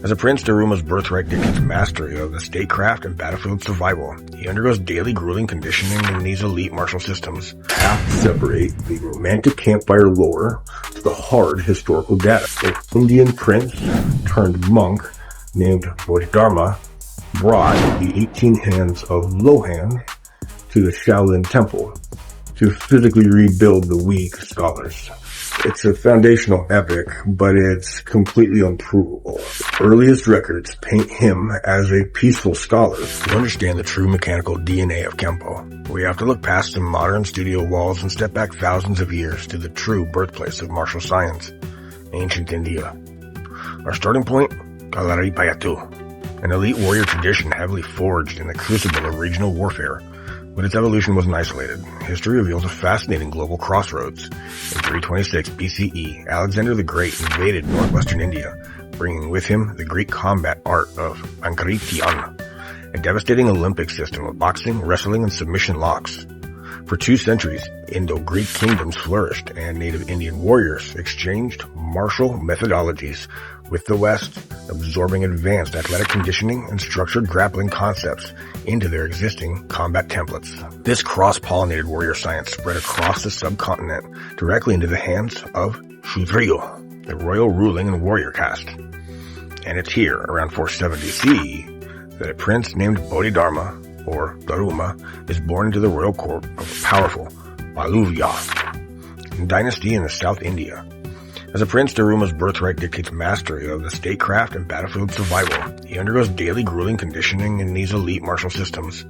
As a prince, Daruma's birthright dictates mastery of the statecraft and battlefield survival. He undergoes daily grueling conditioning in these elite martial systems. Have to separate the romantic campfire lore to the hard historical data. An Indian prince turned monk named Bodhidharma brought the 18 hands of Lohan to the Shaolin Temple to physically rebuild the weak scholars. It's a foundational epic, but it's completely unprovable. The earliest records paint him as a peaceful scholar. To understand the true mechanical DNA of Kenpo, we have to look past the modern studio walls and step back thousands of years to the true birthplace of martial science, ancient India. Our starting point, Kalaripayattu, an elite warrior tradition heavily forged in the crucible of regional warfare. But its evolution wasn't isolated. History reveals a fascinating global crossroads. In 326 BCE, Alexander the Great invaded northwestern India, bringing with him the Greek combat art of Pankratyon, a devastating Olympic system of boxing, wrestling, and submission locks. For 2 centuries, Indo-Greek kingdoms flourished, and native Indian warriors exchanged martial methodologies with the West, absorbing advanced athletic conditioning and structured grappling concepts into their existing combat templates. This cross-pollinated warrior science spread across the subcontinent directly into the hands of Kshatriya, the royal ruling and warrior caste. And it's here, around 470 CE, that a prince named Bodhidharma, or Daruma, is born into the royal court of a powerful Paluvya dynasty in the South India. As a prince, Daruma's birthright dictates mastery of the statecraft and battlefield survival. He undergoes daily grueling conditioning in these elite martial systems,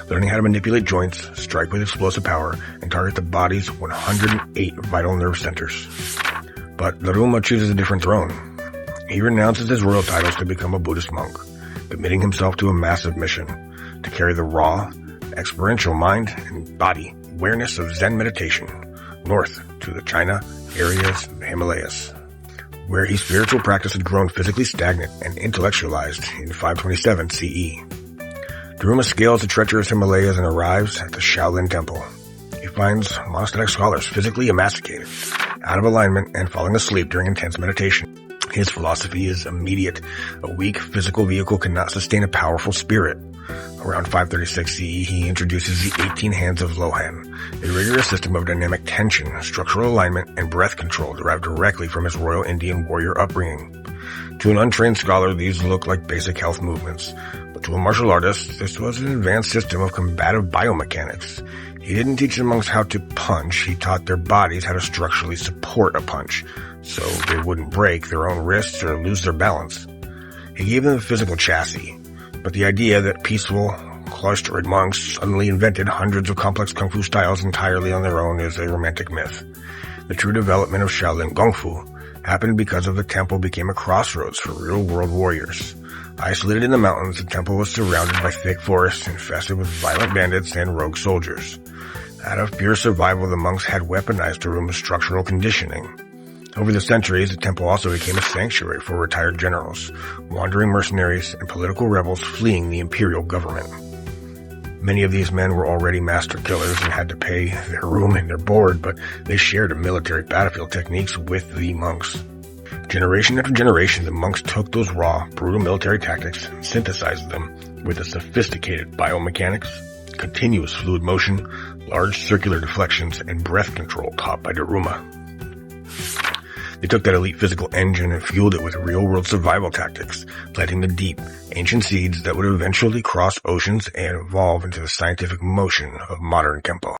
learning how to manipulate joints, strike with explosive power, and target the body's 108 vital nerve centers. But Daruma chooses a different throne. He renounces his royal titles to become a Buddhist monk, committing himself to a massive mission to carry the raw, experiential mind and body awareness of Zen meditation north to the China areas of the Himalayas, where his spiritual practice had grown physically stagnant and intellectualized in 527 CE. Daruma scales the treacherous Himalayas and arrives at the Shaolin Temple. He finds monastic scholars physically emaciated, out of alignment, and falling asleep during intense meditation. His philosophy is immediate. A weak physical vehicle cannot sustain a powerful spirit. Around 536 CE, he introduces the 18 hands of Lohan, a rigorous system of dynamic tension, structural alignment, and breath control derived directly from his royal Indian warrior upbringing. To an untrained scholar, these look like basic health movements, but to a martial artist, this was an advanced system of combative biomechanics. He didn't teach the monks how to punch, he taught their bodies how to structurally support a punch, so they wouldn't break their own wrists or lose their balance. He gave them a physical chassis, but the idea that peaceful, cloistered monks suddenly invented hundreds of complex kung fu styles entirely on their own is a romantic myth. The true development of Shaolin Kung Fu happened because of the temple became a crossroads for real-world warriors. Isolated in the mountains, the temple was surrounded by thick forests infested with violent bandits and rogue soldiers. Out of pure survival, the monks had weaponized Daruma's structural conditioning. Over the centuries, the temple also became a sanctuary for retired generals, wandering mercenaries, and political rebels fleeing the imperial government. Many of these men were already master killers and had to pay their room and their board, but they shared military battlefield techniques with the monks. Generation after generation, the monks took those raw, brutal military tactics and synthesized them with the sophisticated biomechanics, continuous fluid motion, large circular deflections, and breath control taught by Daruma. They took that elite physical engine and fueled it with real-world survival tactics, planting the deep, ancient seeds that would eventually cross oceans and evolve into the scientific motion of modern Kenpo.